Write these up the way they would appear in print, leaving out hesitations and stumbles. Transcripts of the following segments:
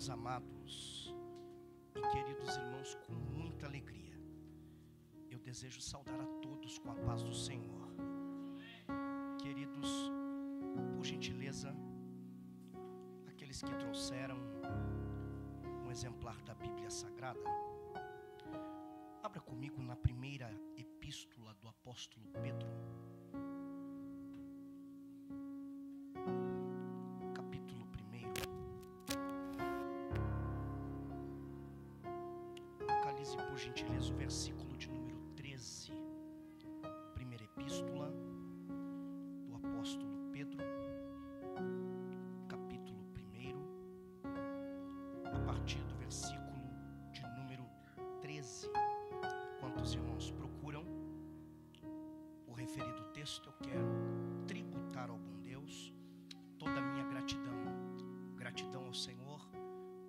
Meus amados e queridos irmãos, com muita alegria, eu desejo saudar a todos com a paz do Senhor. Queridos, por gentileza, aqueles que trouxeram um exemplar da Bíblia Sagrada, abra comigo na primeira epístola do apóstolo Pedro, capítulo 1. Localize por gentileza o versículo de número 13. Primeira epístola do apóstolo Pedro, capítulo 1, a partir do versículo de número 13. Quantos irmãos procuram o referido texto, eu quero tributar ao bom Deus toda a minha gratidão ao Senhor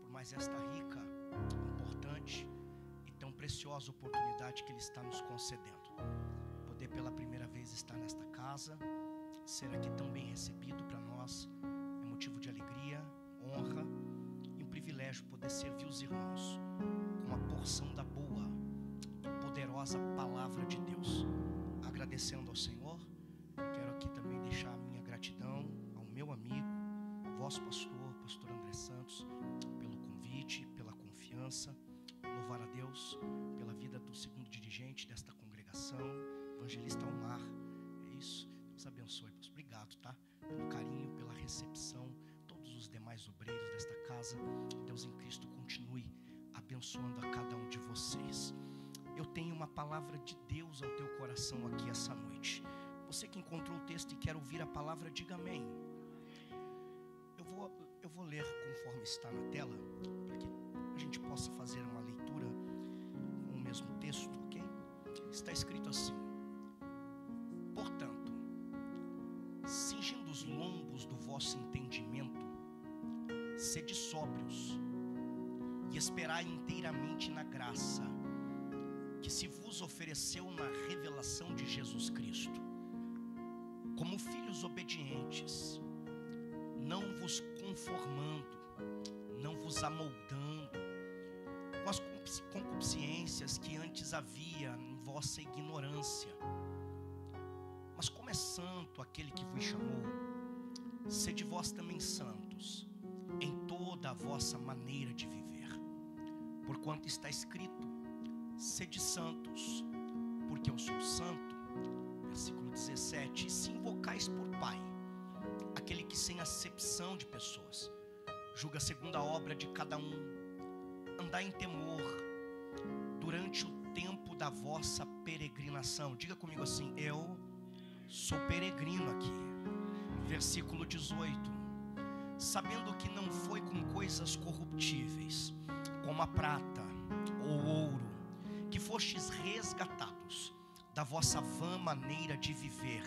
por mais esta rica, importante e tão preciosa oportunidade que Ele está nos concedendo. Poder pela primeira vez estar nesta casa, ser aqui tão bem recebido para nós é motivo de alegria, honra e um privilégio poder servir os irmãos com uma porção da boa e poderosa palavra de Deus. Agradecendo ao Senhor, quero aqui também deixar a minha gratidão ao meu amigo, vosso pastor André Santos, pelo convite, pela confiança. Louvar a Deus pela vida do segundo dirigente desta congregação, evangelista Omar. É isso, Deus abençoe. Obrigado, tá? Pelo carinho, pela recepção, todos os demais obreiros desta casa. Deus em Cristo continue abençoando a cada um de vocês. Eu tenho uma palavra de Deus ao teu coração aqui essa noite. Você que encontrou o texto e quer ouvir a palavra, diga amém. Eu vou ler conforme está na tela, para que a gente possa fazer uma leitura com o mesmo texto, ok? Está escrito assim: portanto, cingindo os lombos do vosso entendimento, sede sóbrios e esperai inteiramente na graça que se vos ofereceu na revelação de Jesus Cristo. Como filhos obedientes, não vos conformando, não vos amoldando com as concupiscências que antes havia em vossa ignorância, mas como é santo aquele que vos chamou, sede vós também santos em toda a vossa maneira de viver, porquanto está escrito: sede santos, porque eu sou santo. Versículo 17: e se invocais por Pai aquele que sem acepção de pessoas julga segundo a obra de cada um, andai em temor durante o tempo da vossa peregrinação. Diga comigo assim: eu sou peregrino aqui. Versículo 18: sabendo que não foi com coisas corruptíveis, como a prata ou ouro, que fostes resgatados da vossa vã maneira de viver,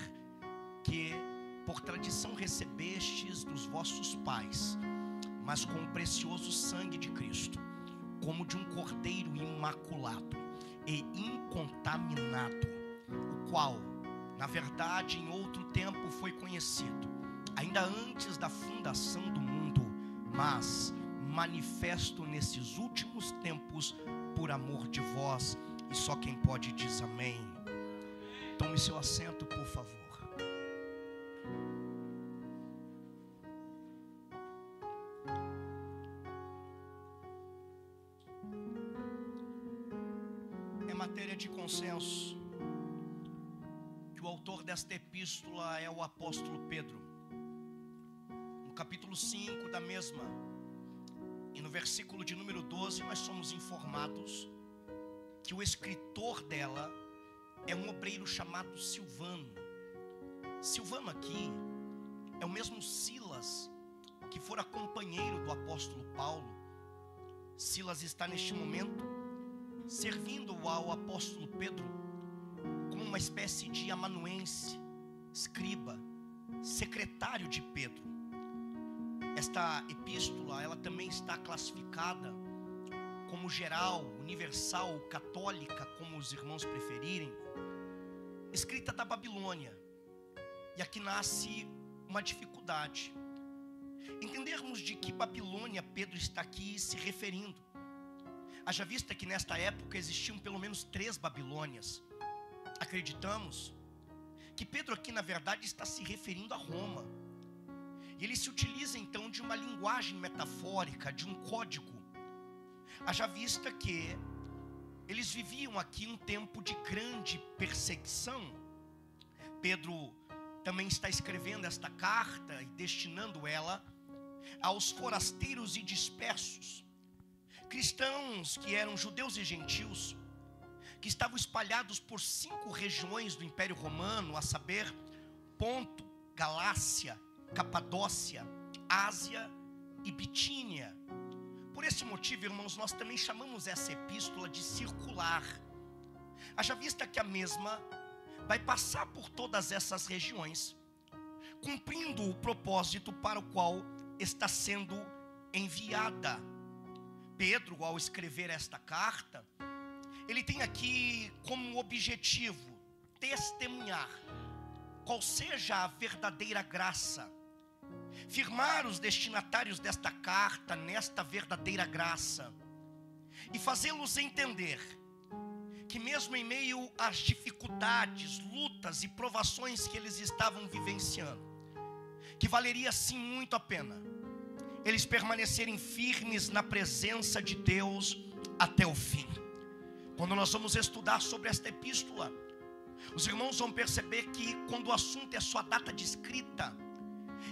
que por tradição recebestes dos vossos pais, mas com o precioso sangue de Cristo, como de um cordeiro imaculado e incontaminado, o qual, na verdade, em outro tempo foi conhecido, ainda antes da fundação do mundo, mas manifesto nesses últimos tempos por amor de vós. E só quem pode diz amém. Tome seu assento, por favor. É matéria de consenso que o autor desta epístola é o apóstolo Pedro. No capítulo 5 da mesma, e no versículo de número 12, nós somos informados que o escritor dela é um obreiro chamado Silvano. Silvano aqui é o mesmo Silas que fora companheiro do apóstolo Paulo. Silas está neste momento servindo ao apóstolo Pedro como uma espécie de amanuense, escriba, secretário de Pedro. Esta epístola, ela também está classificada como geral, universal, católica, como os irmãos preferirem, escrita da Babilônia. E aqui nasce uma dificuldade. entendermos de que Babilônia Pedro está aqui se referindo. Haja vista que nesta época existiam pelo menos 3 Babilônias. Acreditamos que Pedro aqui na verdade está se referindo a Roma. E ele se utiliza então de uma linguagem metafórica, de um código. Haja vista que eles viviam aqui um tempo de grande perseguição. Pedro também está escrevendo esta carta e destinando ela aos forasteiros e dispersos, cristãos que eram judeus e gentios, que estavam espalhados por 5 regiões do Império Romano, a saber, Ponto, Galácia, Capadócia, Ásia e Bitínia. Por esse motivo, irmãos, nós também chamamos essa epístola de circular. Haja vista que a mesma vai passar por todas essas regiões, cumprindo o propósito para o qual está sendo enviada. Pedro, ao escrever esta carta, ele tem aqui como objetivo testemunhar qual seja a verdadeira graça, firmar os destinatários desta carta nesta verdadeira graça e fazê-los entender que mesmo em meio às dificuldades, lutas e provações que eles estavam vivenciando, que valeria sim muito a pena eles permanecerem firmes na presença de Deus até o fim. Quando nós vamos estudar sobre esta epístola, os irmãos vão perceber que quando o assunto é sua data de escrita,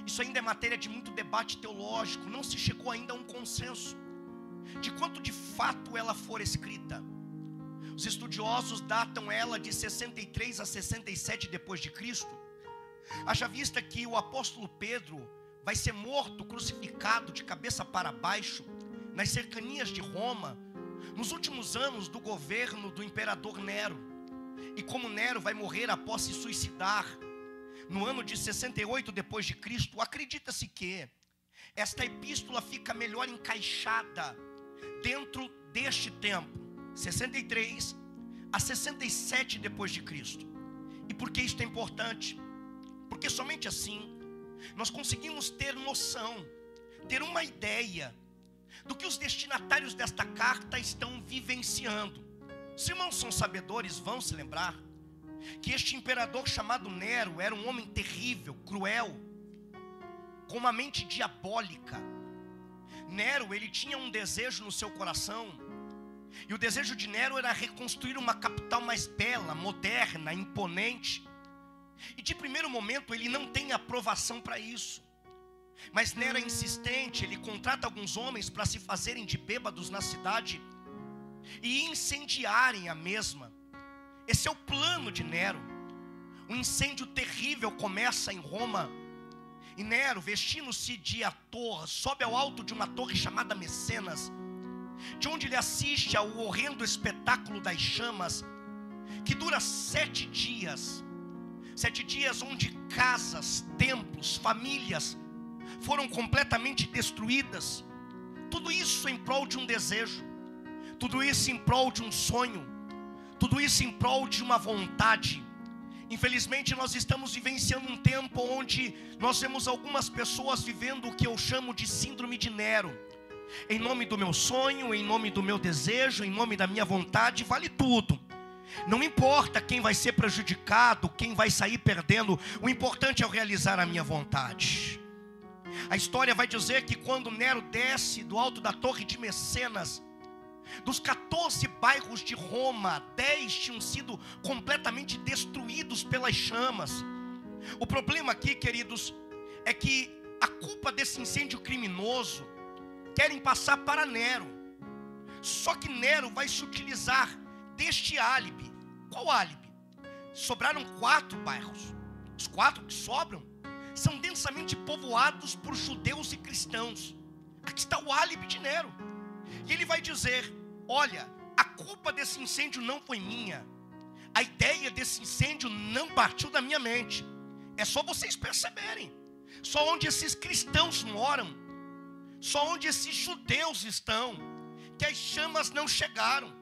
isso ainda é matéria de muito debate teológico, não se chegou ainda a um consenso de quanto de fato ela for escrita. Os estudiosos datam ela de 63 a 67 depois de Cristo. Haja vista que o apóstolo Pedro vai ser morto, crucificado de cabeça para baixo, nas cercanias de Roma, nos últimos anos do governo do imperador Nero. E como Nero vai morrer após se suicidar, no ano de 68 depois de Cristo, acredita-se que esta epístola fica melhor encaixada dentro deste tempo, 63 a 67 depois de Cristo. E por que isso é importante? Porque somente assim nós conseguimos ter noção, ter uma ideia do que os destinatários desta carta estão vivenciando. Os irmãos são sabedores, vão se lembrar que este imperador chamado Nero era um homem terrível, cruel, com uma mente diabólica. Nero, ele tinha um desejo no seu coração, e o desejo de Nero era reconstruir uma capital mais bela, moderna, imponente. E de primeiro momento ele não tem aprovação para isso. Mas Nero é insistente, ele contrata alguns homens para se fazerem de bêbados na cidade e incendiarem a mesma. Esse é o plano de Nero. Um incêndio terrível começa em Roma. E Nero, vestindo-se de ator, sobe ao alto de uma torre chamada Mecenas, de onde ele assiste ao horrendo espetáculo das chamas, que dura 7 dias. 7 dias onde casas, templos, famílias foram completamente destruídas. Tudo isso em prol de um desejo, tudo isso em prol de um sonho, tudo isso em prol de uma vontade. Infelizmente nós estamos vivenciando um tempo onde nós vemos algumas pessoas vivendo o que eu chamo de síndrome de Nero. Em nome do meu sonho, em nome do meu desejo, em nome da minha vontade, vale tudo. Não importa quem vai ser prejudicado, quem vai sair perdendo, o importante é eu realizar a minha vontade. A história vai dizer que quando Nero desce do alto da torre de Mecenas, dos 14 bairros de Roma, 10 tinham sido completamente destruídos pelas chamas. O problema aqui, queridos, é que a culpa desse incêndio criminoso querem passar para Nero. Só que Nero vai se utilizar deste álibi. Qual álibi? Sobraram 4 bairros. Os 4 que sobram são densamente povoados por judeus e cristãos. Aqui está o álibi de Nero. E ele vai dizer: olha, a culpa desse incêndio não foi minha. A ideia desse incêndio não partiu da minha mente. É só vocês perceberem. Só onde esses cristãos moram, só onde esses judeus estão, que as chamas não chegaram.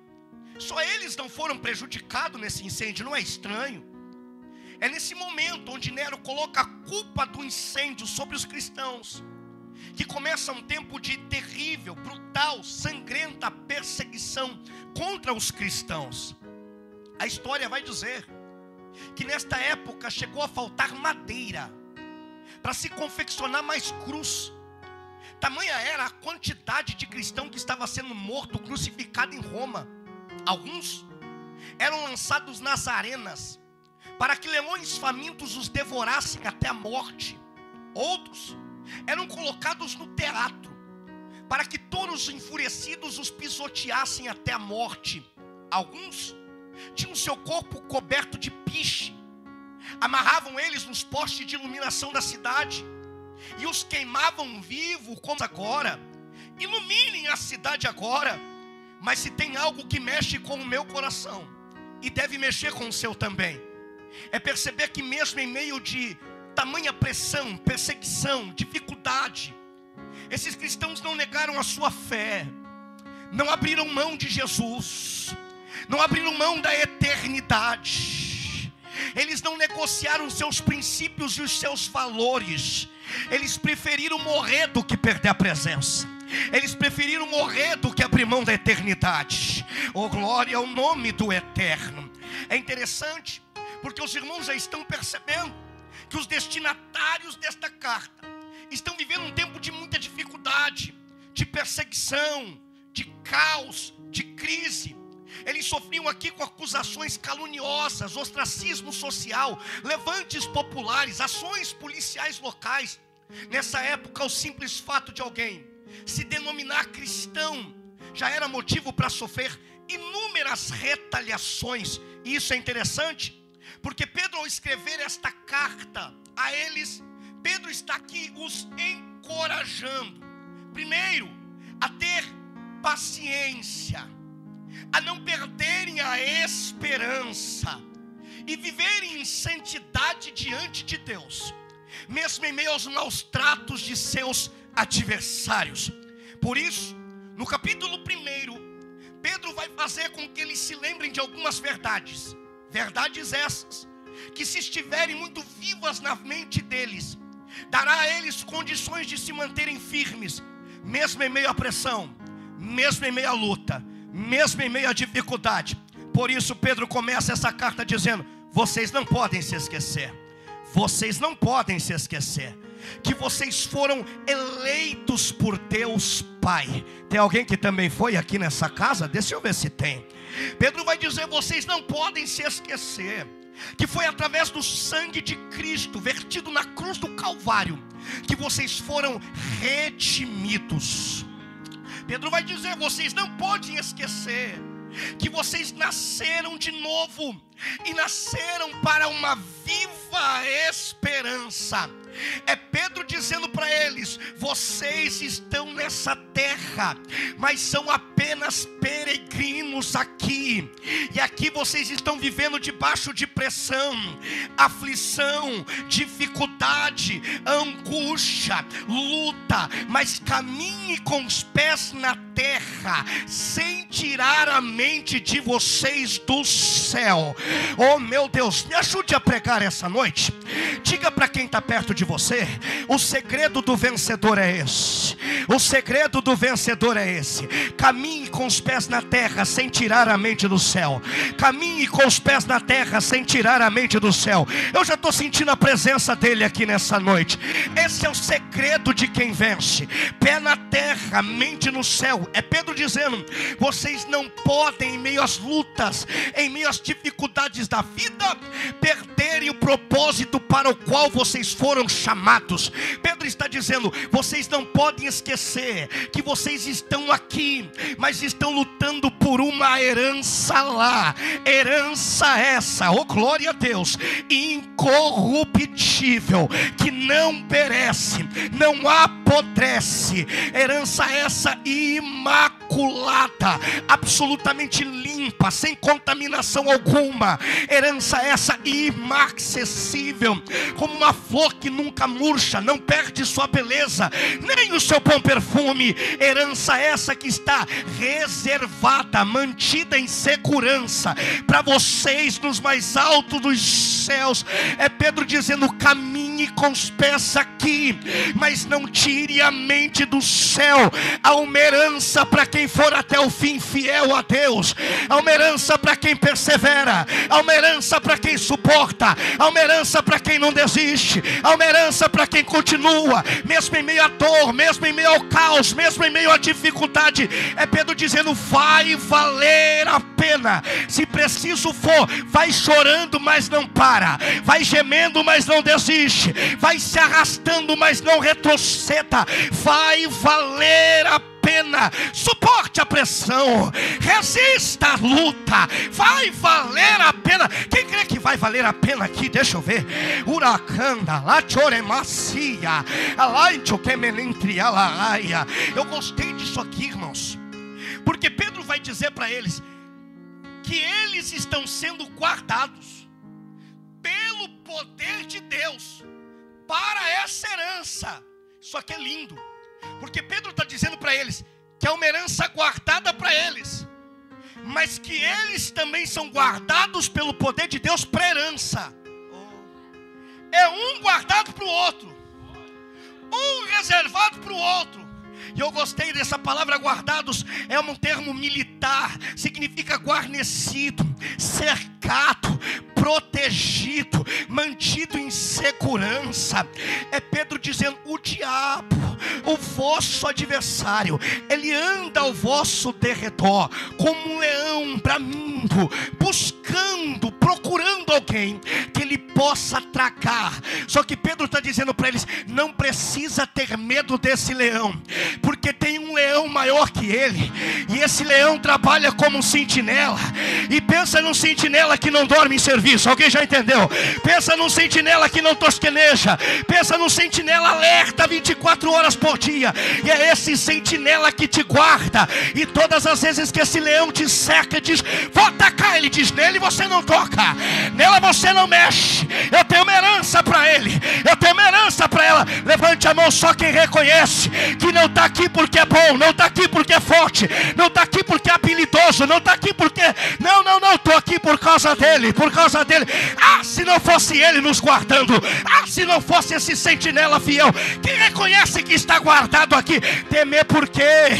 Só eles não foram prejudicados nesse incêndio, não é estranho? É nesse momento onde Nero coloca a culpa do incêndio sobre os cristãos, que começa um tempo de terrível, brutal, sangrenta perseguição contra os cristãos. A história vai dizer que nesta época chegou a faltar madeira para se confeccionar mais cruz. Tamanha era a quantidade de cristão que estava sendo morto, crucificado em Roma. Alguns eram lançados nas arenas para que leões famintos os devorassem até a morte. Outros eram colocados no teatro para que touros enfurecidos os pisoteassem até a morte. Alguns tinham seu corpo coberto de piche, amarravam eles nos postes de iluminação da cidade e os queimavam vivo, como agora. Iluminem a cidade agora. Mas se tem algo que mexe com o meu coração, e deve mexer com o seu também, é perceber que mesmo em meio de tamanha pressão, perseguição, dificuldade, esses cristãos não negaram a sua fé, não abriram mão de Jesus, não abriram mão da eternidade. Eles não negociaram os seus princípios e os seus valores. Eles preferiram morrer do que perder a presença. Eles preferiram morrer do que abrir mão da eternidade. Oh, glória ao nome do Eterno. É interessante, porque os irmãos já estão percebendo que os destinatários desta carta estão vivendo um tempo de muita dificuldade, de perseguição, de caos, de crise. Eles sofriam aqui com acusações caluniosas, ostracismo social, levantes populares, ações policiais locais. Nessa época, o simples fato de alguém se denominar cristão já era motivo para sofrer inúmeras retaliações. E isso é interessante, porque Pedro, ao escrever esta carta a eles, Pedro está aqui os encorajando, primeiro, a ter paciência, a não perderem a esperança e viverem em santidade diante de Deus, mesmo em meio aos maus tratos de seus adversários. Por isso, no capítulo 1, Pedro vai fazer com que eles se lembrem de algumas verdades. Verdades essas que, se estiverem muito vivas na mente deles, dará a eles condições de se manterem firmes, mesmo em meio à pressão, mesmo em meio à luta, mesmo em meio à dificuldade. Por isso Pedro começa essa carta dizendo: vocês não podem se esquecer, vocês não podem se esquecer que vocês foram eleitos por Deus Pai. Tem alguém que também foi aqui nessa casa? Deixa eu ver se tem. Pedro vai dizer: vocês não podem se esquecer que foi através do sangue de Cristo vertido na cruz do Calvário que vocês foram redimidos. Pedro vai dizer: vocês não podem esquecer que vocês nasceram de novo e nasceram para uma viva esperança. É Pedro dizendo para eles: vocês estão nessa terra, mas são apenas peregrinos aqui. E aqui vocês estão vivendo debaixo de pressão, aflição, dificuldade, angústia, luta. Mas caminhe com os pés na terra, sem tirar a mente de vocês do céu. Oh meu Deus, me ajude a pregar essa noite. Diga para quem está perto de você: o segredo do vencedor é esse. O segredo do vencedor é esse. Caminhe com os pés na terra sem tirar a mente do céu. Caminhe com os pés na terra sem tirar a mente do céu. Eu já estou sentindo a presença dele aqui nessa noite. Esse é o segredo de quem vence. Pé na terra, mente no céu. É Pedro dizendo: vocês não podem, em meio às lutas, em meio às dificuldades da vida, perderem o propósito para o qual vocês foram chamados. Pedro está dizendo: vocês não podem esquecer que vocês estão aqui, mas estão lutando por uma herança lá. Herança essa, oh glória a Deus, incorruptível, que não perece, não apodrece. Herança essa imaculada, imaculada, absolutamente limpa, sem contaminação alguma. Herança essa inacessível, como uma flor que nunca murcha, não perde sua beleza, nem o seu bom perfume. Herança essa que está reservada, mantida em segurança para vocês nos mais altos dos céus. É Pedro dizendo: caminhe com os pés aqui, mas não tire a mente do céu. Há uma herança para quem for até o fim fiel a Deus. Há uma herança para quem persevera. Há uma herança para quem suporta. Há uma herança para quem não desiste. Há uma herança para quem continua, mesmo em meio à dor, mesmo em meio ao caos, mesmo em meio à dificuldade. É Pedro dizendo: vai valer a pena. Se preciso for, vai chorando, mas não para. Vai gemendo, mas não desiste. Vai se arrastando, mas não retroceda. Vai valer a pena. Suporte a pressão, resista à luta. Vai valer a pena. Quem crê que vai valer a pena aqui? Deixa eu ver. Uracanda, lá choremacia, eu gostei disso aqui, irmãos, porque Pedro vai dizer para eles que eles estão sendo guardados pelo poder de Deus para essa herança. Isso aqui é lindo, porque Pedro está dizendo para eles que é uma herança guardada para eles, mas que eles também são guardados pelo poder de Deus para a herança. É um guardado para o outro, um reservado para o outro. E eu gostei dessa palavra guardados. É um termo militar, significa guarnecido, cercado, protegido, mantido em segurança. É Pedro dizendo: o diabo, o vosso adversário, ele anda ao vosso derredor como um leão bramindo, buscando, procurando alguém que ele possa tragar. Só que Pedro está dizendo para eles: não precisa ter medo desse leão, porque tem um leão maior que ele, e esse leão trabalha como um sentinela. E pensa num sentinela que não dorme em serviço. Alguém já entendeu? Pensa num sentinela que não tosqueneja. Pensa num sentinela alerta 24 horas por dia. E é esse sentinela que te guarda. E todas as vezes que esse leão te cerca, diz: vou atacar. Ele diz: nele você não toca, nela você não mexe. Eu tenho uma herança para ele, eu tenho uma herança para ela. Levante a mão só quem reconhece que não está aqui porque é bom, não está aqui porque é forte, não está aqui porque é habilidoso, não está aqui porque... Não, estou aqui por causa dele, por causa dele. Ah, se não fosse ele nos guardando, ah, se não fosse esse sentinela fiel. Quem reconhece que está guardado aqui? Temer por quê?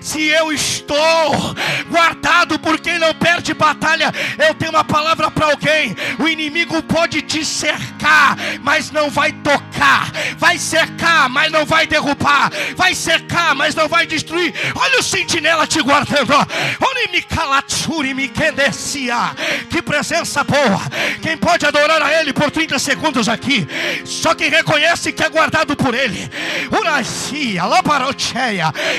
Se eu estou guardado por quem não perde batalha. Eu tenho uma palavra para alguém: o inimigo pode te cercar, mas não vai tocar. Vai cercar, mas não vai derrubar. Vai cercar, mas não vai destruir. Olha o sentinela te guardando, ó. Que presença boa. Quem pode adorar a ele por 30 segundos aqui? Só quem reconhece que é guardado por ele.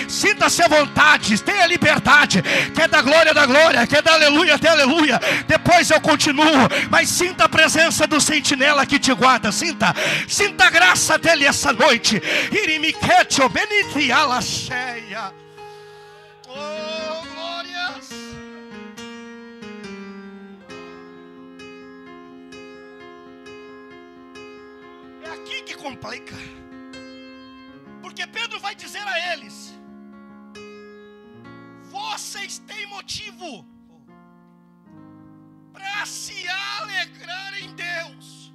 Sinta-se à vontade, tenha liberdade. Quer dar glória, da glória. Quer dar aleluia, até aleluia. Depois eu continuo, mas sinta a presença do sentinela que te guarda. Sinta a graça dele essa noite. Oh, glórias. É aqui que complica, porque Pedro vai dizer a eles: vocês têm motivo para se alegrar em Deus.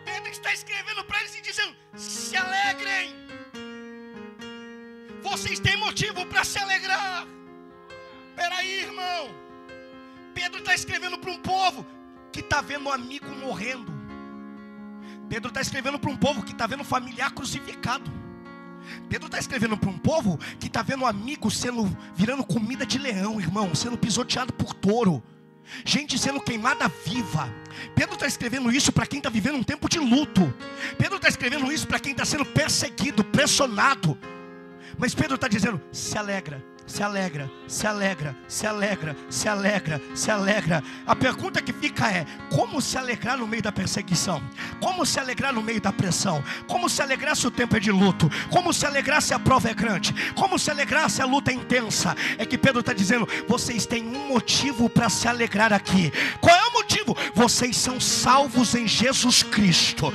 Pedro está escrevendo para eles e dizendo: se alegrem. Vocês têm motivo para se alegrar. Peraí, irmão. Pedro está escrevendo para um povo que está vendo um amigo morrendo. Pedro está escrevendo para um povo que está vendo familiar crucificado. Pedro está escrevendo para um povo que está vendo um amigo virando comida de leão, irmão, sendo pisoteado por touro, gente sendo queimada viva. Pedro está escrevendo isso para quem está vivendo um tempo de luto. Pedro está escrevendo isso para quem está sendo perseguido, pressionado. Mas Pedro está dizendo: se alegra. se alegra, se alegra, se alegra, se alegra, se alegra. A pergunta que fica é: como se alegrar no meio da perseguição? Como se alegrar no meio da pressão? Como se alegrar se o tempo é de luto? Como se alegrar se a prova é grande? Como se alegrar se a luta é intensa? É que Pedro está dizendo: vocês têm um motivo para se alegrar aqui. Qual é o motivo? Vocês são salvos em Jesus Cristo.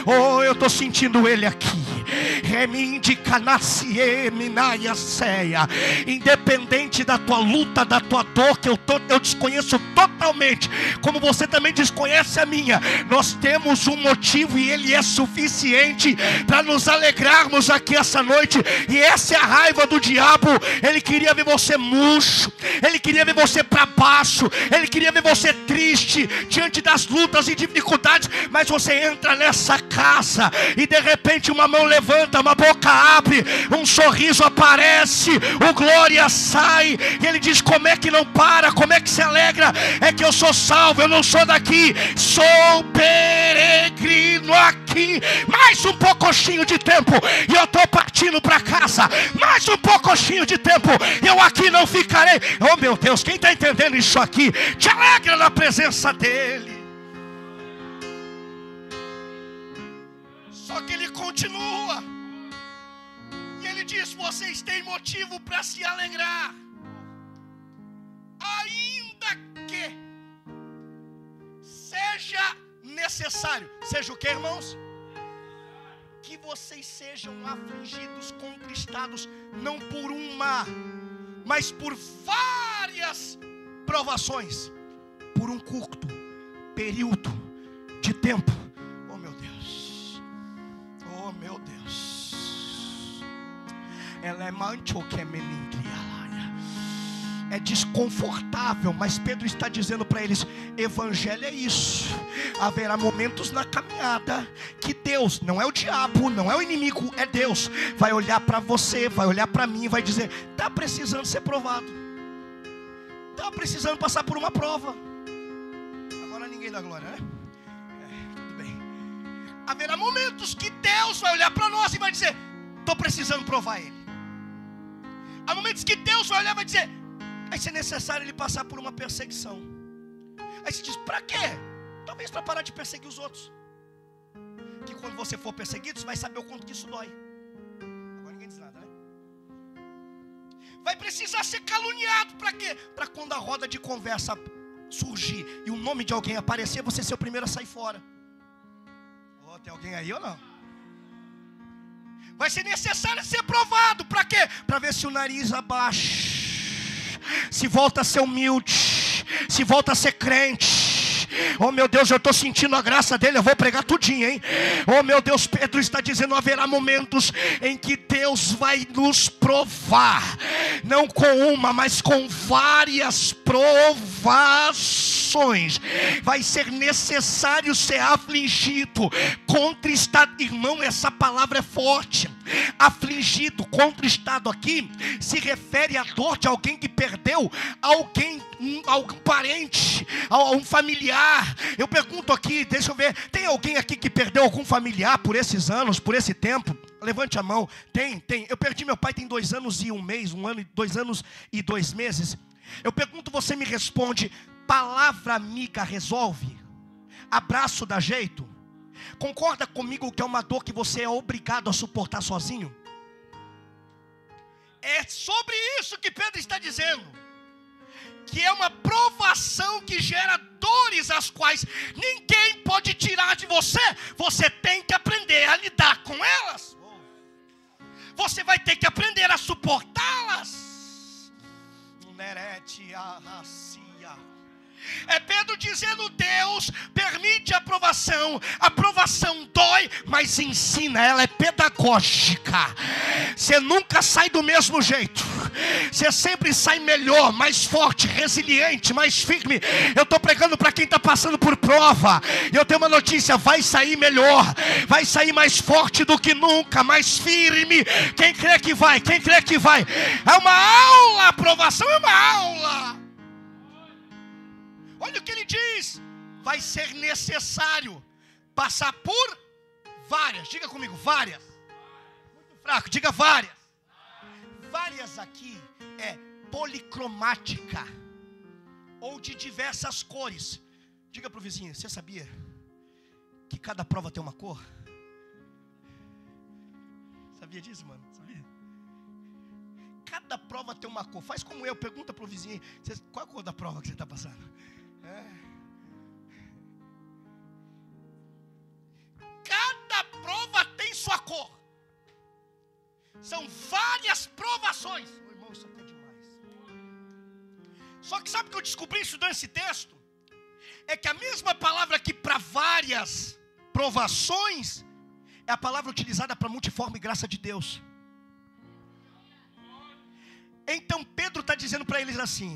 Oh, eu estou sentindo Ele aqui. Independente da tua luta, da tua dor, que eu desconheço totalmente, como você também desconhece a minha, nós temos um motivo e ele é suficiente para nos alegrarmos aqui essa noite. E essa é a raiva do diabo. Ele queria ver você murcho, ele queria ver você para baixo, ele queria ver você triste diante das lutas e dificuldades. Mas você entra nessa casa e de repente uma mão levanta, uma boca abre, um sorriso aparece, o glória sai, e ele diz: como é que não para, como é que se alegra? É que eu sou salvo, eu não sou daqui, sou peregrino aqui. Mais um pouquinho de tempo e eu estou partindo para casa. Mais um pouquinho de tempo, eu aqui não ficarei. Oh meu Deus, quem está entendendo isso aqui, te alegra na presença dele. Só que ele continua e ele diz: vocês têm motivo para se alegrar, ainda que seja necessário. Seja o que, irmãos? Que vocês sejam afligidos, contristados, não por uma, mas por várias provações, por um curto período de tempo. Oh meu Deus, oh meu Deus. Ela é mancho que é meningria. É desconfortável, mas Pedro está dizendo para eles: evangelho é isso. Haverá momentos na caminhada que Deus, não é o diabo, não é o inimigo, é Deus, vai olhar para você, vai olhar para mim e vai dizer: está precisando ser provado, está precisando passar por uma prova. Agora ninguém dá glória, né? Tudo bem. Haverá momentos que Deus vai olhar para nós e vai dizer: estou precisando provar Ele. Há momentos que Deus vai olhar e vai dizer: vai ser necessário ele passar por uma perseguição. Aí você diz: para quê? Talvez para parar de perseguir os outros. Que quando você for perseguido, você vai saber o quanto que isso dói. Agora ninguém diz nada, né? Vai precisar ser caluniado. Para quê? Para quando a roda de conversa surgir e o nome de alguém aparecer, você ser o primeiro a sair fora. Oh, tem alguém aí ou não? Vai ser necessário ser provado. Para quê? Para ver se o nariz abaixa, se volta a ser humilde, se volta a ser crente. Oh meu Deus, eu estou sentindo a graça dele, eu vou pregar tudinho, hein? Oh meu Deus, Pedro está dizendo: haverá momentos em que Deus vai nos provar, não com uma, mas com várias provações. Vai ser necessário ser afligido, contristado. Irmão, essa palavra é forte. Afligido, contristado aqui se refere à dor de alguém que perdeu alguém, algum parente, um familiar. Eu pergunto aqui, deixa eu ver, tem alguém aqui que perdeu algum familiar por esses anos, por esse tempo? Levante a mão. Tem. Eu perdi meu pai tem 2 anos e 1 mês, 2 anos e 2 meses. Eu pergunto, você me responde: palavra amiga resolve? Abraço dá jeito? Concorda comigo que é uma dor que você é obrigado a suportar sozinho? É sobre isso que Pedro está dizendo, que é uma provação que gera dores as quais ninguém pode tirar de você. Você tem que aprender a lidar com elas. Você vai ter que aprender a suportá-las. É Pedro dizendo: Deus permite a provação dói, mas ensina, ela é pedagógica. Você nunca sai do mesmo jeito, você sempre sai melhor, mais forte, resiliente, mais firme. Eu estou pregando para quem está passando por prova, e eu tenho uma notícia: vai sair melhor, vai sair mais forte do que nunca, mais firme. Quem crê que vai? Quem crê que vai? É uma aula, a provação é uma aula. Olha o que ele diz: vai ser necessário passar por várias. Diga comigo, várias. Muito fraco, diga várias. várias aqui é policromática, ou de diversas cores. Diga para o vizinho, você sabia que cada prova tem uma cor? Sabia disso, mano? Sabia? Cada prova tem uma cor. Faz como eu, pergunta para o vizinho, qual a cor da prova que você está passando? Cada prova tem sua cor. São várias provações. Meu irmão, isso aqui é demais. Só que sabe o que eu descobri estudando esse texto? É que a mesma palavra que para várias provações é a palavra utilizada para multiforme graça de Deus. Então Pedro está dizendo para eles assim: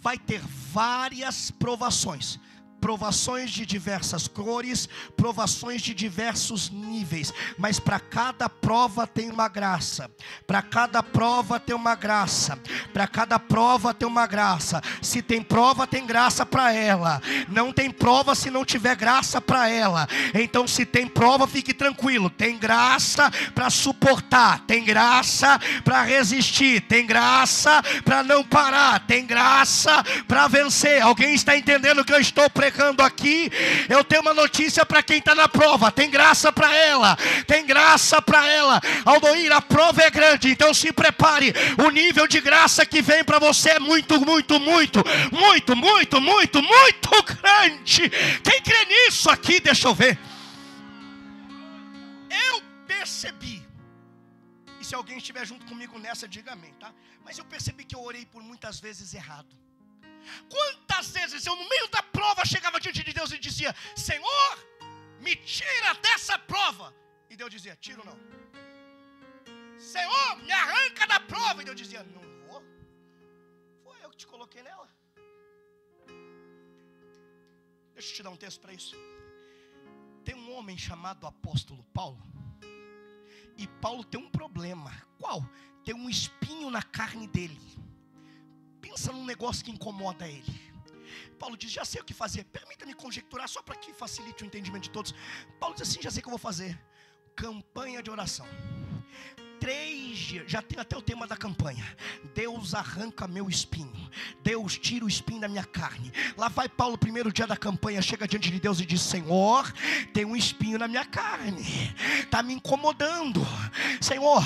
vai ter várias provações. Provações de diversas cores, provações de diversos níveis, mas para cada prova tem uma graça, para cada prova tem uma graça, para cada prova tem uma graça. Se tem prova, tem graça para ela. Não tem prova se não tiver graça para ela. Então se tem prova, fique tranquilo, tem graça para suportar, tem graça para resistir, tem graça para não parar, tem graça para vencer. Alguém está entendendo o que eu estou pregando aqui? Eu tenho uma notícia para quem está na prova: tem graça para ela, tem graça para ela. Aldoir, a prova é grande, então se prepare. O nível de graça que vem para você é muito grande. Quem crê nisso aqui, deixa eu ver. Eu percebi, e se alguém estiver junto comigo nessa, diga amém, tá? Mas eu percebi que eu orei por muitas vezes errado. Quantas vezes eu no meio da prova chegava diante de Deus e dizia: Senhor, me tira dessa prova. E Deus dizia: tiro não. Senhor, me arranca da prova. E Deus dizia: não vou. Foi eu que te coloquei nela. Deixa eu te dar um texto para isso. Tem um homem chamado apóstolo Paulo. E Paulo tem um problema. Qual? Tem um espinho na carne dele. Pensa num negócio que incomoda ele. Paulo diz: já sei o que fazer. Permita-me conjecturar, só para que facilite o entendimento de todos. Paulo diz assim: já sei o que eu vou fazer. Campanha de oração. 3 dias, já tem até o tema da campanha: Deus arranca meu espinho, Deus tira o espinho da minha carne. Lá vai Paulo, primeiro dia da campanha, chega diante de Deus e diz: Senhor, tem um espinho na minha carne, está me incomodando. Senhor,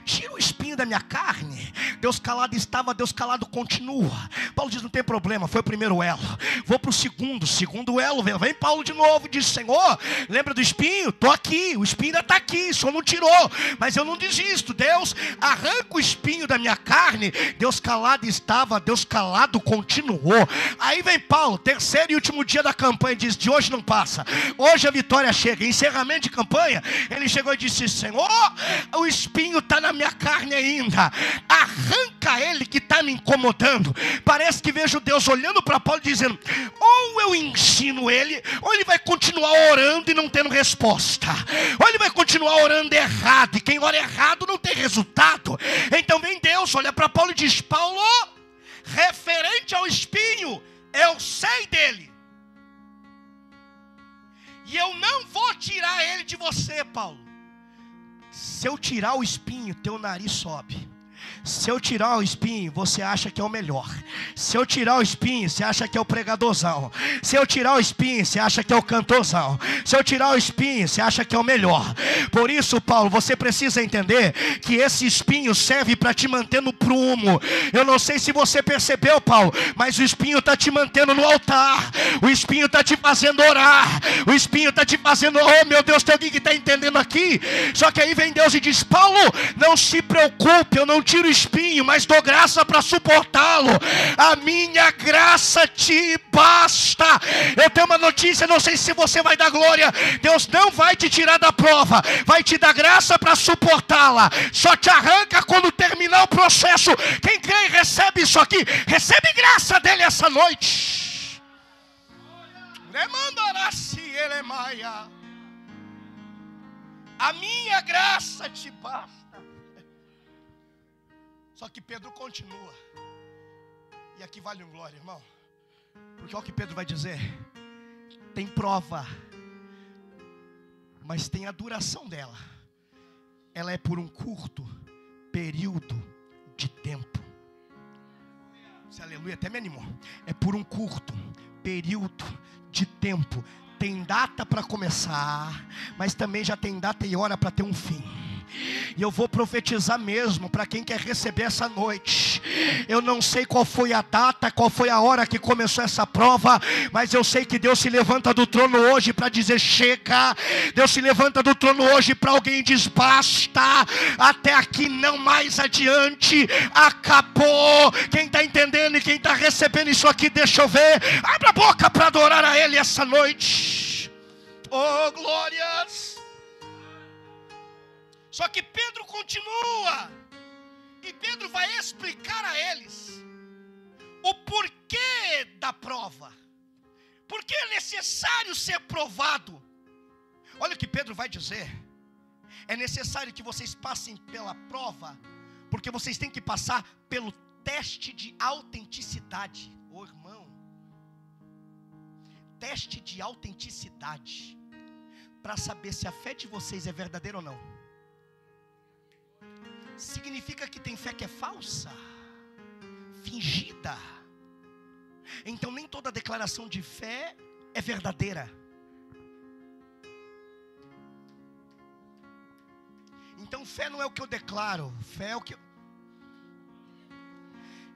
tira o espinho da minha carne. Deus calado estava, Deus calado continua. Paulo diz: não tem problema, foi o primeiro elo, vou para o segundo elo. Vem Paulo de novo e diz: Senhor, lembra do espinho? Estou aqui, o espinho ainda está aqui, o Senhor não tirou, mas eu não desisto. Deus arranca o espinho da minha carne. Deus calado estava, Deus calado continuou. Aí vem Paulo, terceiro e último dia da campanha, diz: de hoje não passa, hoje a vitória chega. Encerramento de campanha, ele chegou e disse: Senhor, o espinho está na minha carne ainda, arranca ele que está me incomodando. Parece que vejo Deus olhando para Paulo dizendo: ou eu ensino ele, ou ele vai continuar orando e não tendo resposta, ou ele vai continuar orando errado, e quem ora errado não tem resultado. Então vem Deus, olha para Paulo e diz: Paulo, referente ao espinho, eu sei dele, e eu não vou tirar ele de você, Paulo. Se eu tirar o espinho, teu nariz sobe. Se eu tirar o espinho, você acha que é o melhor. Se eu tirar o espinho, você acha que é o pregadorzão. Se eu tirar o espinho, você acha que é o cantorzão. Se eu tirar o espinho, você acha que é o melhor. Por isso, Paulo, você precisa entender que esse espinho serve para te manter no prumo. Eu não sei se você percebeu, Paulo, mas o espinho está te mantendo no altar. O espinho está te fazendo orar. O espinho está te fazendo: oh meu Deus, tem alguém que está entendendo aqui? Só que aí vem Deus e diz: Paulo, não se preocupe, eu não tiro o espinho, mas dou graça para suportá-lo. A minha graça te basta. Eu tenho uma notícia, não sei se você vai dar glória. Deus não vai te tirar da prova, vai te dar graça para suportá-la. Só te arranca quando terminar o processo. Quem crê e recebe isso aqui, recebe graça dele essa noite. A minha graça te basta. Só que Pedro continua. E aqui vale um glória, irmão. Porque olha o que Pedro vai dizer: tem prova, mas tem a duração dela. Ela é por um curto período de tempo. Aleluia, até me animou. É por um curto período de tempo. Tem data para começar, mas também já tem data e hora para ter um fim. E eu vou profetizar mesmo para quem quer receber essa noite. Eu não sei qual foi a data, qual foi a hora que começou essa prova, mas eu sei que Deus se levanta do trono hoje para dizer chega. Deus se levanta do trono hoje para alguém dizer basta, até aqui não mais adiante, acabou. Quem está entendendo e quem está recebendo isso aqui, deixa eu ver. Abra a boca para adorar a Ele essa noite. Oh glórias. Só que Pedro continua, e Pedro vai explicar a eles o porquê da prova, porque é necessário ser provado. Olha o que Pedro vai dizer: é necessário que vocês passem pela prova, porque vocês têm que passar pelo teste de autenticidade. Ô irmão, teste de autenticidade, para saber se a fé de vocês é verdadeira ou não. Significa que tem fé que é falsa, fingida. Então nem toda declaração de fé é verdadeira. Então fé não é o que eu declaro, fé é o que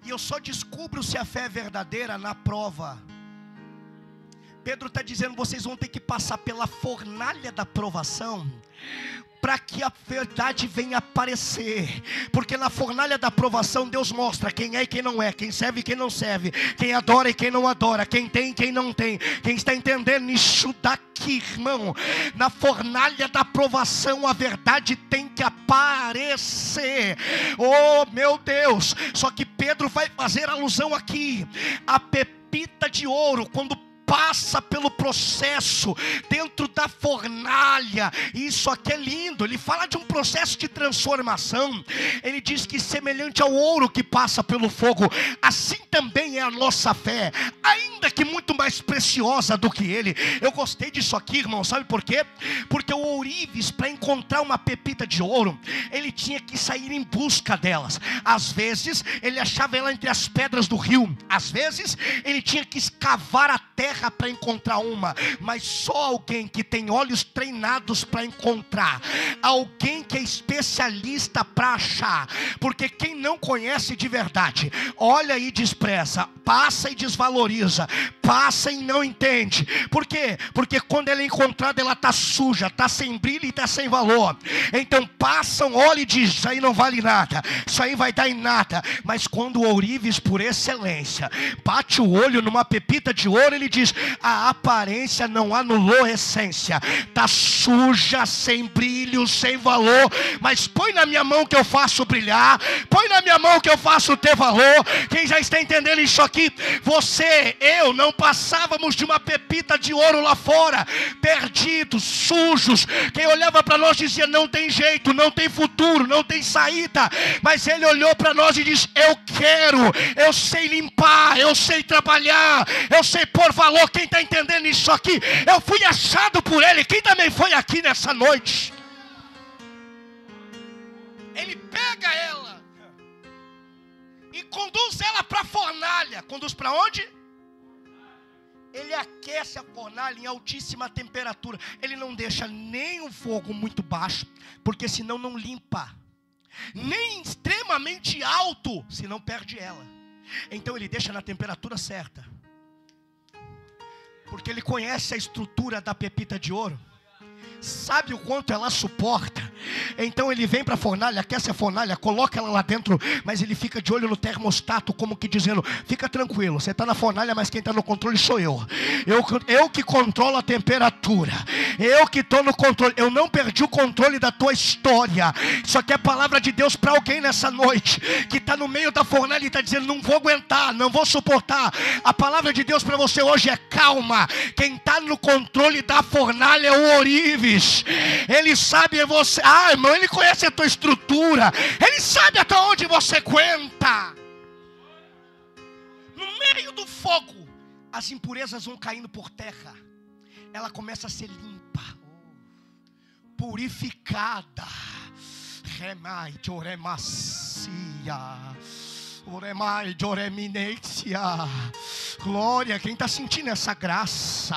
E eu só descubro se a fé é verdadeira na prova. Pedro está dizendo, vocês vão ter que passar pela fornalha da provação, para que a verdade venha aparecer. Porque na fornalha da provação Deus mostra quem é e quem não é, quem serve e quem não serve, quem adora e quem não adora, quem tem e quem não tem. Quem está entendendo isso daqui, irmão? Na fornalha da provação a verdade tem que aparecer. Oh meu Deus. Só que Pedro vai fazer alusão aqui a pepita de ouro, quando passa pelo processo dentro da fornalha. Isso aqui é lindo. Ele fala de um processo de transformação. Ele diz que semelhante ao ouro que passa pelo fogo, assim também é a nossa fé, ainda que muito mais preciosa do que ele. Eu gostei disso aqui, irmão, sabe por quê? Porque o ourives, para encontrar uma pepita de ouro, ele tinha que sair em busca delas. Às vezes ele achava ela entre as pedras do rio, às vezes ele tinha que escavar a terra para encontrar uma, mas só alguém que tem olhos treinados para encontrar, alguém que é especialista para achar. Porque quem não conhece de verdade, olha e despreza, passa e desvaloriza, passa e não entende. Por quê? Porque quando ela é encontrada, ela está suja, está sem brilho e está sem valor. Então passam, olha e diz, isso aí não vale nada, isso aí vai dar em nada. Mas quando o ourives por excelência bate o olho numa pepita de ouro, ele diz, a aparência não anulou a essência, está suja, sem brilho, sem valor, mas põe na minha mão que eu faço brilhar, põe na minha mão que eu faço ter valor. Quem já está entendendo isso aqui? Você, eu não passávamos de uma pepita de ouro lá fora, perdidos, sujos. Quem olhava para nós dizia, não tem jeito, não tem futuro, não tem saída. Mas ele olhou para nós e disse, eu quero, eu sei limpar, eu sei trabalhar, eu sei pôr valor. Quem está entendendo isso aqui? Eu fui achado por ele. Quem também foi aqui nessa noite? Ele pega ela e conduz ela para a fornalha. Conduz para onde? Ele aquece a fornalha em altíssima temperatura. Ele não deixa nem o fogo muito baixo, porque senão não limpa, nem extremamente alto, senão perde ela. Então ele deixa na temperatura certa, porque ele conhece a estrutura da pepita de ouro, sabe o quanto ela suporta. Então ele vem para a fornalha, aquece a fornalha, coloca ela lá dentro, mas ele fica de olho no termostato, como que dizendo, fica tranquilo, você está na fornalha, mas quem está no controle sou eu que controlo a temperatura, eu que estou no controle, eu não perdi o controle da tua história. Isso aqui é a palavra de Deus para alguém nessa noite, que está no meio da fornalha e está dizendo, não vou aguentar, não vou suportar. A palavra de Deus para você hoje é calma. Quem está no controle da fornalha é o ourives. Ele sabe, é você. Ah, irmão, ele conhece a tua estrutura, ele sabe até onde você aguenta. No meio do fogo, as impurezas vão caindo por terra, ela começa a ser limpa, purificada, Remai de oremacia. Oremai de oreminência. Glória, quem está sentindo essa graça?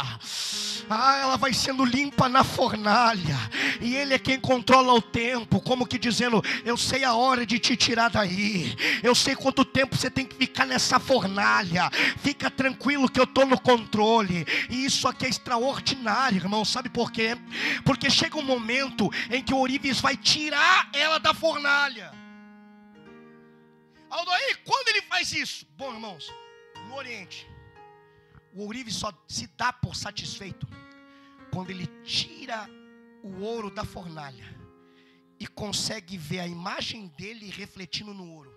Ela vai sendo limpa na fornalha, e Ele é quem controla o tempo, como que dizendo: eu sei a hora de te tirar daí, eu sei quanto tempo você tem que ficar nessa fornalha, fica tranquilo que eu estou no controle. E isso aqui é extraordinário, irmão, sabe por quê? Porque chega um momento em que o ourives vai tirar ela da fornalha. Aí, quando ele faz isso? Bom, irmãos, no Oriente, o ourives só se dá por satisfeito quando ele tira o ouro da fornalha e consegue ver a imagem dele refletindo no ouro.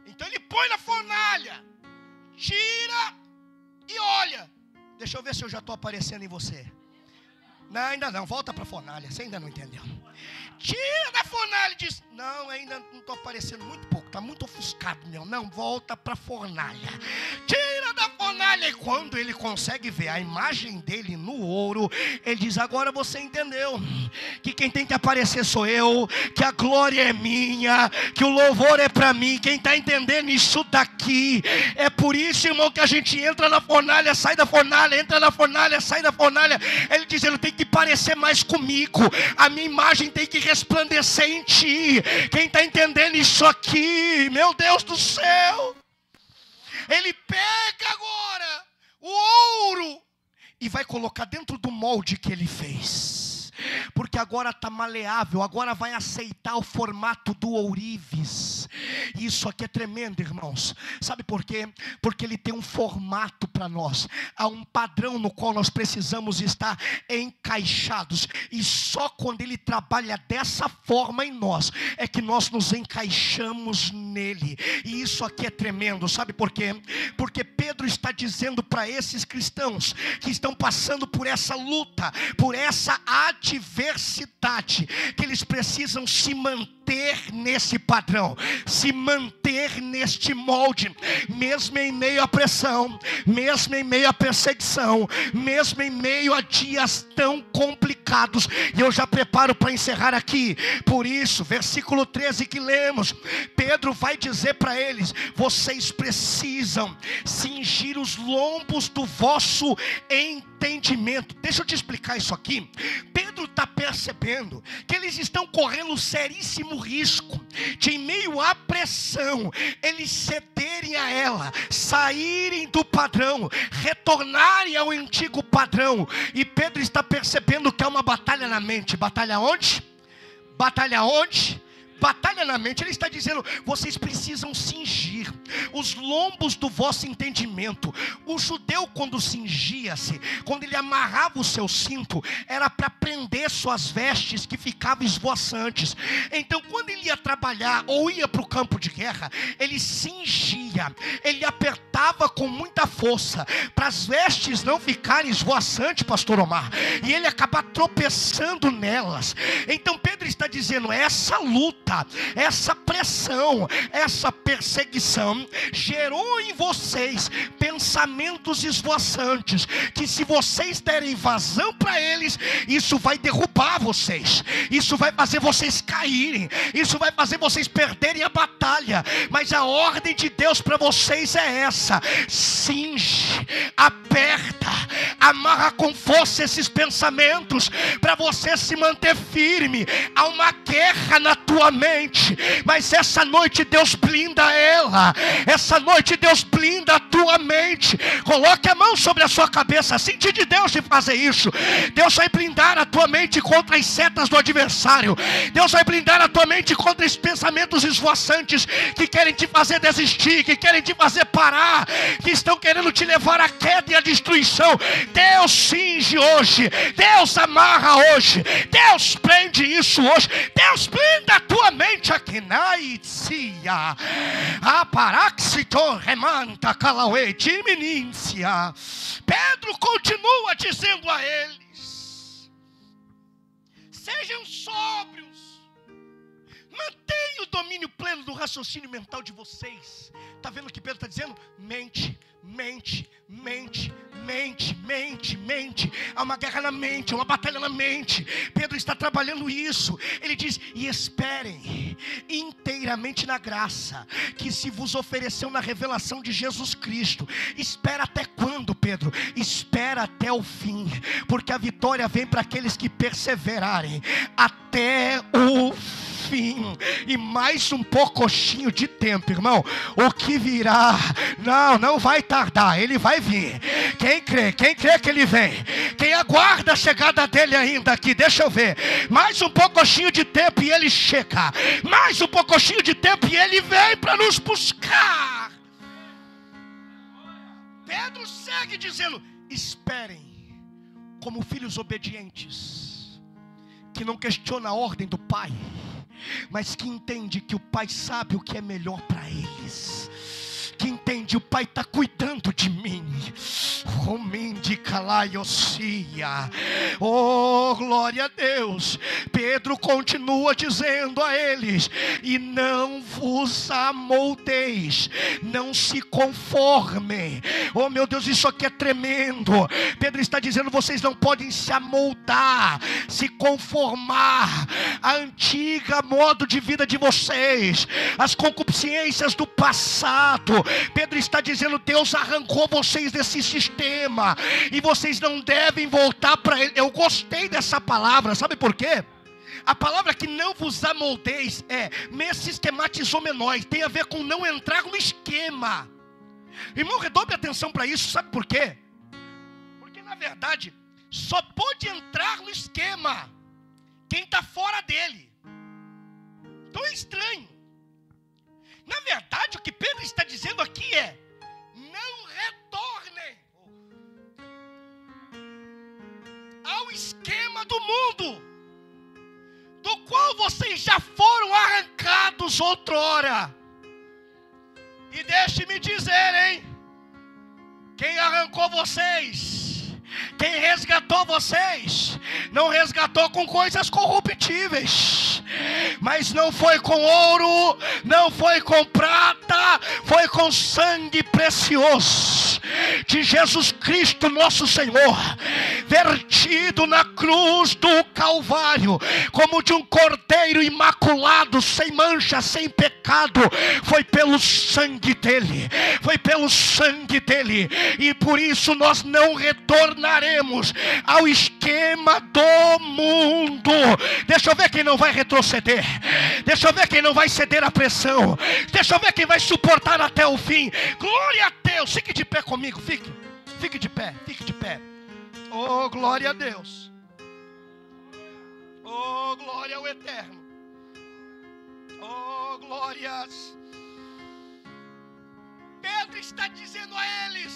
Então ele põe na fornalha, tira e olha. Deixa eu ver se eu já estou aparecendo em você. Não, ainda não, volta para a fornalha, você ainda não entendeu. Tira da fornalha e diz: não, ainda não estou aparecendo, muito pouco, está muito ofuscado, meu. Não, volta para a fornalha. Tira da fornalha. E quando ele consegue ver a imagem dele no ouro, ele diz: agora você entendeu que quem tem que aparecer sou eu, que a glória é minha, que o louvor é para mim. Quem está entendendo isso daqui? É por isso, irmão, que a gente entra na fornalha, sai da fornalha, entra na fornalha, sai da fornalha. Ele diz: ele tem que parecer mais comigo, a minha imagem tem que resplandecer em ti. Quem está entendendo isso aqui? Meu Deus do céu! Ele pega agora o ouro e vai colocar dentro do molde que ele fez, porque agora está maleável, agora vai aceitar o formato do ourives. Isso aqui é tremendo, irmãos. Sabe por quê? Porque ele tem um formato para nós, há um padrão no qual nós precisamos estar encaixados, e só quando ele trabalha dessa forma em nós é que nós nos encaixamos nele. E isso aqui é tremendo, sabe por quê? Porque Pedro está dizendo para esses cristãos que estão passando por essa luta, por essa adversidade, que eles precisam se manter nesse padrão, se manter neste molde, mesmo em meio à pressão, mesmo em meio à perseguição, mesmo em meio a dias tão complicados. E eu já preparo para encerrar aqui. Por isso, versículo 13 que lemos, Pedro vai dizer para eles: vocês precisam cingir os lombos do vosso entendimento. Deixa eu te explicar isso aqui. Pedro está percebendo que eles estão correndo seríssimo risco de, em meio à pressão, eles cederem a ela, saírem do padrão, retornarem ao antigo padrão. E Pedro está percebendo que há uma batalha na mente. Batalha onde? Batalha onde? Batalha na mente. Ele está dizendo: vocês precisam cingir os lombos do vosso entendimento. O judeu, quando cingia-se, quando ele amarrava o seu cinto, era para prender suas vestes que ficavam esvoaçantes. Então, quando ele ia trabalhar ou ia para o campo de guerra, ele cingia, ele apertava com muita força para as vestes não ficarem esvoaçantes, pastor Omar, e ele acabar tropeçando nelas. Então Pedro está dizendo: essa luta, essa pressão, essa perseguição gerou em vocês pensamentos esvoaçantes, que se vocês derem vazão para eles, isso vai derrubar vocês, isso vai fazer vocês caírem, isso vai fazer vocês perderem a batalha. Mas a ordem de Deus para vocês é essa: cinge, aperta, amarra com força esses pensamentos, para você se manter firme. Há uma guerra na tua mente, mas essa noite Deus blinda ela, essa noite Deus blinda a tua mente. Coloque a mão sobre a sua cabeça, sente de Deus de fazer isso. Deus vai blindar a tua mente contra as setas do adversário. Deus vai blindar a tua mente contra esses pensamentos esvoaçantes que querem te fazer desistir, que querem te fazer parar, que estão querendo te levar à queda e à destruição. Deus cinge hoje, Deus amarra hoje, Deus prende isso hoje, Deus blinda a tua mente aqui na Itzia, aparaxito remanta calauê diminícia. Pedro continua dizendo a eles: sejam sóbrios, Mantenha o domínio pleno do raciocínio mental de vocês. Está vendo o que Pedro está dizendo? Mente, mente, mente, mente, mente, mente. Há uma guerra na mente, uma batalha na mente. Pedro está trabalhando isso. Ele diz: e esperem inteiramente na graça que se vos ofereceu na revelação de Jesus Cristo. Espera até quando, Pedro? Espera até o fim, porque a vitória vem para aqueles que perseverarem até o fim. E mais um pouquinho de tempo, irmão. O que virá, não vai tardar, ele vai vir. Quem crê que ele vem? Quem aguarda a chegada dele ainda aqui? Deixa eu ver. Mais um pouquinho de tempo e ele chega. Mais um pouquinho de tempo e ele vem para nos buscar. Pedro segue dizendo: esperem como filhos obedientes, que não questiona a ordem do pai, mas que entende que o pai sabe o que é melhor para eles, que entende, o pai está cuidando de mim. Oh, glória a Deus. Pedro continua dizendo a eles: e não vos amoldeis, não se conformem. Oh meu Deus, isso aqui é tremendo. Pedro está dizendo: vocês não podem se amoldar, se conformar a antiga modo de vida de vocês, as concupiscências do passado. Pedro está dizendo: Deus arrancou vocês desse sistema e vocês não devem voltar para ele. Eu gostei dessa palavra, sabe por quê? A palavra que não vos amoldeis é mesiskematizomenoi, tem a ver com não entrar no esquema. Irmão, redobre atenção para isso, sabe por quê? Porque na verdade só pode entrar no esquema quem está fora dele. Então é estranho. Na verdade, o que Pedro está dizendo aqui é: não retornem ao esquema do mundo, do qual vocês já foram arrancados outrora. E deixe-me dizer, hein? Quem arrancou vocês, quem resgatou vocês, não resgatou com coisas corruptíveis, mas não foi com ouro, não foi com prata, foi com sangue precioso de Jesus Cristo nosso Senhor, vertido na cruz do Calvário, como de um cordeiro imaculado, sem mancha, sem pecado. Foi pelo sangue dele, foi pelo sangue dele, e por isso nós não retornaremos ao esquema do mundo. Deixa eu ver quem não vai retroceder, deixa eu ver quem não vai ceder à pressão, deixa eu ver quem vai suportar até o fim. Glória a Deus. Fique de pé comigo, fique de pé, fique de pé. Oh, glória a Deus. Oh, glória ao Eterno. Oh, glórias. Pedro está dizendo a eles: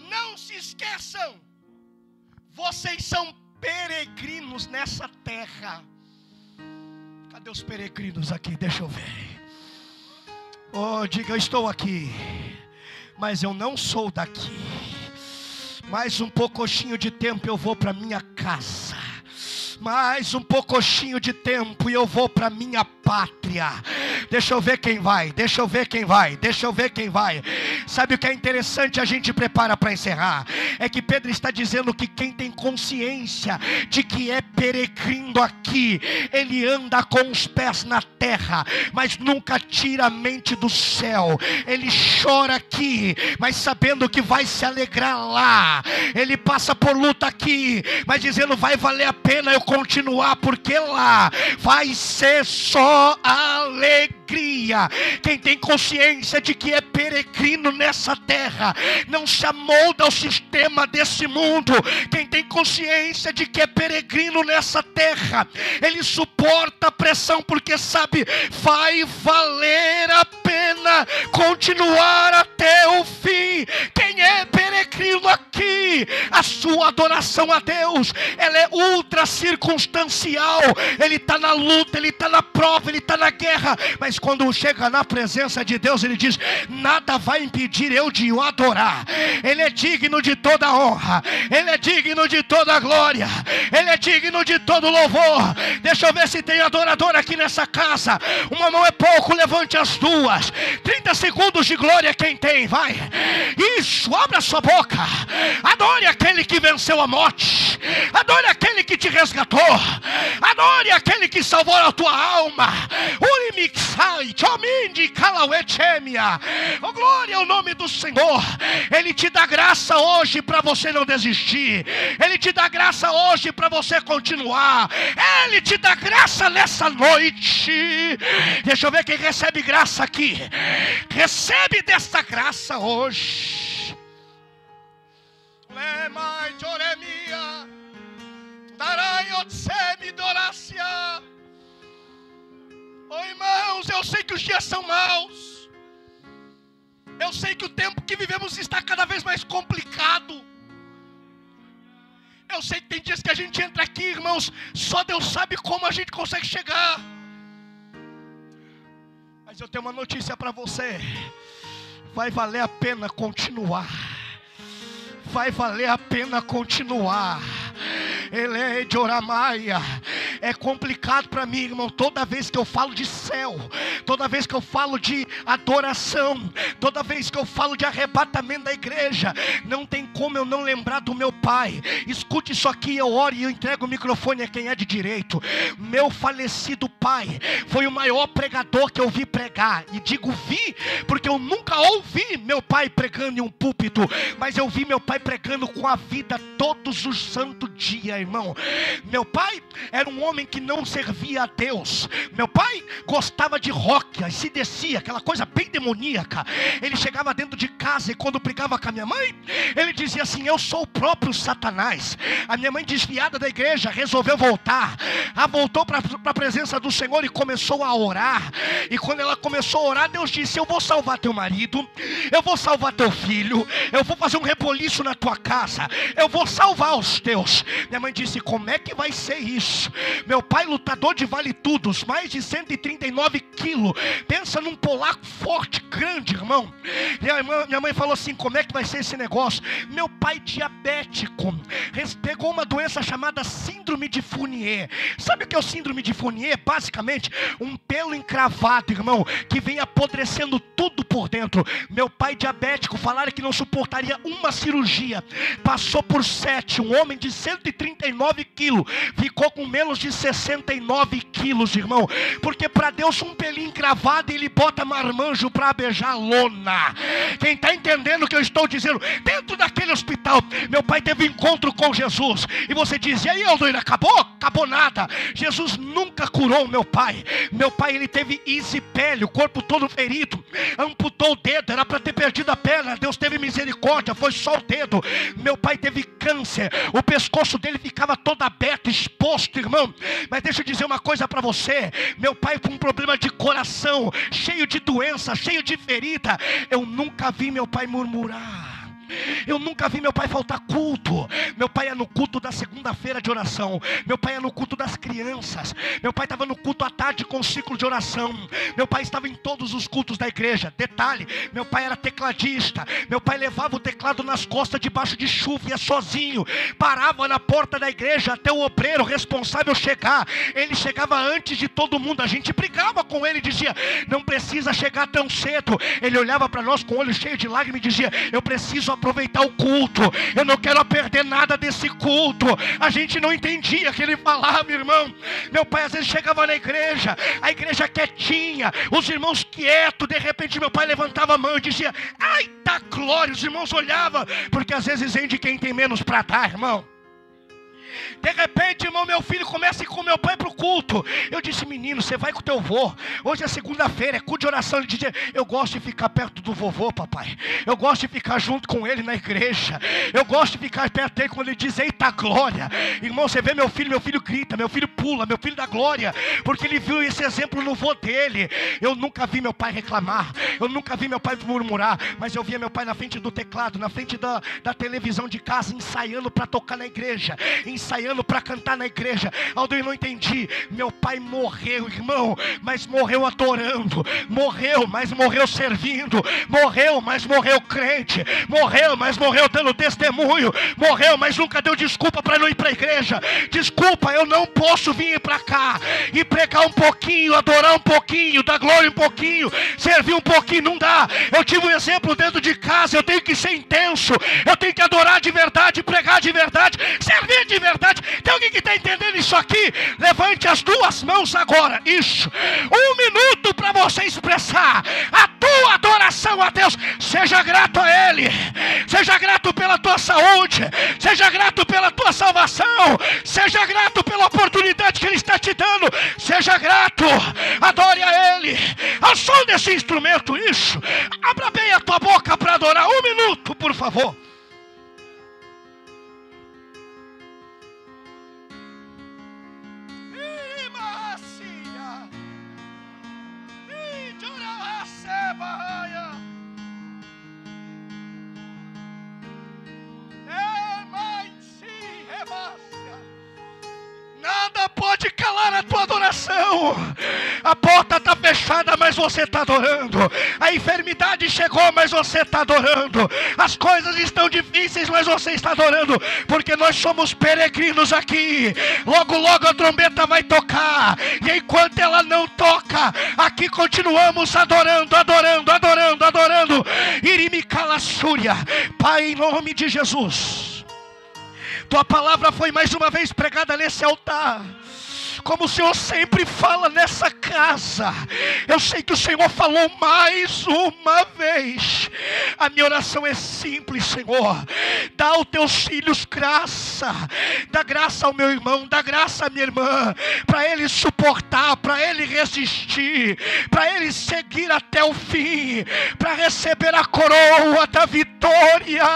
não se esqueçam, vocês são peregrinos nessa terra. Cadê os peregrinos aqui? Deixa eu ver. Oh, diga: eu estou aqui, mas eu não sou daqui. Mais um pouquinho de tempo eu vou para minha casa. Mais um pouquinho de tempo e eu vou para minha pátria. Deixa eu ver quem vai, deixa eu ver quem vai, deixa eu ver quem vai. Sabe o que é interessante? A gente prepara para encerrar. É que Pedro está dizendo que quem tem consciência de que é peregrino aqui, ele anda com os pés na terra, mas nunca tira a mente do céu. Ele chora aqui, mas sabendo que vai se alegrar lá. Ele passa por luta aqui, mas dizendo: vai valer a pena eu continuar, porque lá vai ser só alegria. Quem tem consciência de que é peregrino nessa terra, não se amolda ao sistema desse mundo. Quem tem consciência de que é peregrino nessa terra, ele suporta a pressão, porque sabe, vai valer a pena continuar até o fim. Quem é peregrino aqui aqui, a sua adoração a Deus, ela é ultra circunstancial. Ele está na luta, ele está na prova, ele está na guerra, mas quando chega na presença de Deus, ele diz: nada vai impedir eu de o adorar. Ele é digno de toda honra, ele é digno de toda glória, ele é digno de todo louvor. Deixa eu ver se tem adorador aqui nessa casa. Uma mão é pouco, levante as duas. 30 segundos de glória quem tem, vai. Isso, abra sua boca. Adore aquele que venceu a morte, adore aquele que te resgatou, adore aquele que salvou a tua alma. Oh, glória ao nome do Senhor. Ele te dá graça hoje para você não desistir, ele te dá graça hoje para você continuar, ele te dá graça nessa noite. Deixa eu ver quem recebe graça aqui. Recebe dessa graça hoje. Oh, irmãos, eu sei que os dias são maus, eu sei que o tempo que vivemos está cada vez mais complicado. Eu sei que tem dias que a gente entra aqui, irmãos, só Deus sabe como a gente consegue chegar. Mas eu tenho uma notícia para você: vai valer a pena continuar. Vai valer a pena continuar. Ele é de Oramaia. É complicado para mim, irmão, toda vez que eu falo de céu, toda vez que eu falo de adoração, toda vez que eu falo de arrebatamento da igreja, não tem como eu não lembrar do meu pai. Escute isso aqui, eu oro e eu entrego o microfone a quem é de direito. Meu falecido pai foi o maior pregador que eu vi pregar. E digo vi, porque eu nunca ouvi meu pai pregando em um púlpito, mas eu vi meu pai pregando com a vida todos os santos dias, irmão. Meu pai era um homem que não servia a Deus. Meu pai gostava de rock, aí se descia, aquela coisa bem demoníaca. Ele chegava dentro de casa e quando brigava com a minha mãe, ele dizia assim: eu sou o próprio Satanás. A minha mãe, desviada da igreja, resolveu voltar. Voltou para a presença do Senhor e começou a orar. E quando ela começou a orar, Deus disse: eu vou salvar teu marido, eu vou salvar teu filho, eu vou fazer um reboliço na tua casa, eu vou salvar os teus. Minha mãe disse: como é que vai ser isso? Meu pai, lutador de vale tudos, mais de 139 quilos. Pensa num polaco forte, grande, irmão. Minha mãe falou assim: como é que vai ser esse negócio? Meu pai, diabético, pegou uma doença chamada síndrome de Fournier. Sabe o que é o síndrome de Fournier? Basicamente, um pelo encravado, irmão, que vem apodrecendo tudo por dentro. Meu pai, diabético, falaram que não suportaria uma cirurgia. Passou por 7, um homem de 139 quilos, ficou com menos de 69 quilos, irmão. Porque para Deus um pelinho encravado, ele bota marmanjo para beijar lona. Quem está entendendo o que eu estou dizendo? Dentro daquele hospital, meu pai teve encontro com Jesus. E você diz: e aí, Aldoir, acabou? Acabou nada. Jesus nunca curou meu pai. Meu pai, ele teve isipele, o corpo todo ferido, amputou o dedo, era para ter perdido a perna. Deus teve misericórdia, foi só o dedo. Meu pai teve câncer, o pescoço dele ficava todo aberto, exposto, irmão. Mas deixa eu dizer uma coisa para você: meu pai com um problema de coração, cheio de doença, cheio de ferida. Eu nunca vi meu pai murmurar. Eu nunca vi meu pai faltar culto. Meu pai ia no culto da segunda-feira de oração. Meu pai ia no culto das crianças. Meu pai estava no culto à tarde com o ciclo de oração. Meu pai estava em todos os cultos da igreja. Detalhe, meu pai era tecladista. Meu pai levava o teclado nas costas debaixo de chuva, ia sozinho, parava na porta da igreja até o obreiro responsável chegar. Ele chegava antes de todo mundo. A gente brigava com ele, dizia: não precisa chegar tão cedo. Ele olhava para nós com o olho cheio de lágrimas e dizia: eu preciso aproveitar o culto, eu não quero perder nada desse culto. A gente não entendia o que ele falava, irmão. Meu pai às vezes chegava na igreja, a igreja quietinha, os irmãos quietos, de repente meu pai levantava a mão e dizia: ai, tá glória. Os irmãos olhavam, porque às vezes vem de quem tem menos para dar, irmão. De repente, irmão, meu filho começa a ir com meu pai para o culto. Eu disse: menino, você vai com o teu vô. Hoje é segunda-feira, é culto de oração. Ele disse: eu gosto de ficar perto do vovô, papai. Eu gosto de ficar junto com ele na igreja. Eu gosto de ficar perto dele quando ele diz: eita glória. Irmão, você vê meu filho grita, meu filho pula, meu filho dá glória, porque ele viu esse exemplo no vô dele. Eu nunca vi meu pai reclamar, eu nunca vi meu pai murmurar, mas eu via meu pai na frente do teclado, na frente da televisão de casa, ensaiando para tocar na igreja, ensaiando para cantar na igreja. Aldo, eu não entendi. Meu pai morreu, irmão, mas morreu adorando, morreu, mas morreu servindo, morreu, mas morreu crente, morreu, mas morreu dando testemunho, morreu, mas nunca deu desculpa para não ir para a igreja. Desculpa, eu não posso vir para cá e pregar um pouquinho, adorar um pouquinho, dar glória um pouquinho, servir um pouquinho, não dá. Eu tive um exemplo dentro de casa, eu tenho que ser intenso, eu tenho que adorar de verdade, pregar de verdade, servir de verdade. Tem alguém que está entendendo isso aqui? Levante as duas mãos agora, isso, 1 minuto para você expressar a tua adoração a Deus. Seja grato a Ele, seja grato pela tua saúde, seja grato pela tua salvação, seja grato pela oportunidade que Ele está te dando, seja grato, adore a Ele, ao som desse instrumento, isso, abra bem a tua boca para adorar, 1 minuto, por favor. Nada pode calar a tua adoração. A porta está fechada, mas você está adorando. A enfermidade chegou, mas você está adorando. As coisas estão difíceis, mas você está adorando, porque nós somos peregrinos aqui. Logo, logo a trombeta vai tocar, e enquanto ela não toca, aqui continuamos adorando, adorando, adorando, adorando. Irimicala Súria. Pai, em nome de Jesus, tua palavra foi mais uma vez pregada nesse altar. Como o Senhor sempre fala nessa casa, eu sei que o Senhor falou mais uma vez. A minha oração é simples, Senhor: dá aos teus filhos graça, dá graça ao meu irmão, dá graça à minha irmã, para ele suportar, para ele resistir, para ele seguir até o fim, para receber a coroa da vitória.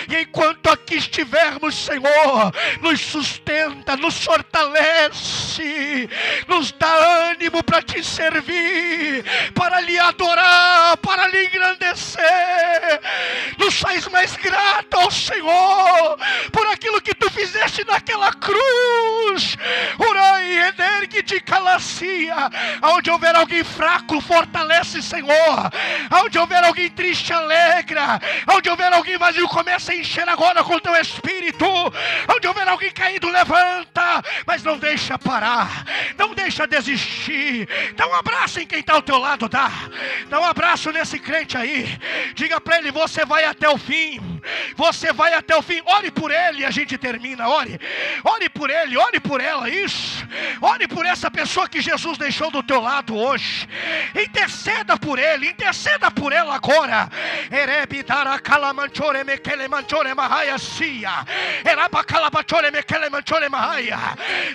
E enquanto aqui estivermos, Senhor, nos sustenta, nos fortalece, nos dá ânimo para te servir, para lhe adorar, para lhe engrandecer. Nos faz mais grato ao Senhor por aquilo que tu fizeste naquela cruz. Urai, energue de calacia. Aonde houver alguém fraco, fortalece, Senhor. Aonde houver alguém triste, alegra. Aonde houver alguém vazio, começa a encher agora com o teu espírito. Onde houver alguém caído, levanta, mas não deixa parar, não deixa desistir. Dá um abraço em quem está ao teu lado, dá um abraço nesse crente aí, diga para ele: você vai até o fim, você vai até o fim. Ore por ele e a gente termina. Ore por ele, ore por ela, isso, ore por essa pessoa que Jesus deixou do teu lado hoje, interceda por ele, interceda por ela agora.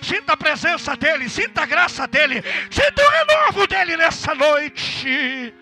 Sinta a presença dele, sinta a graça dele, sinta o renovo dele nessa noite.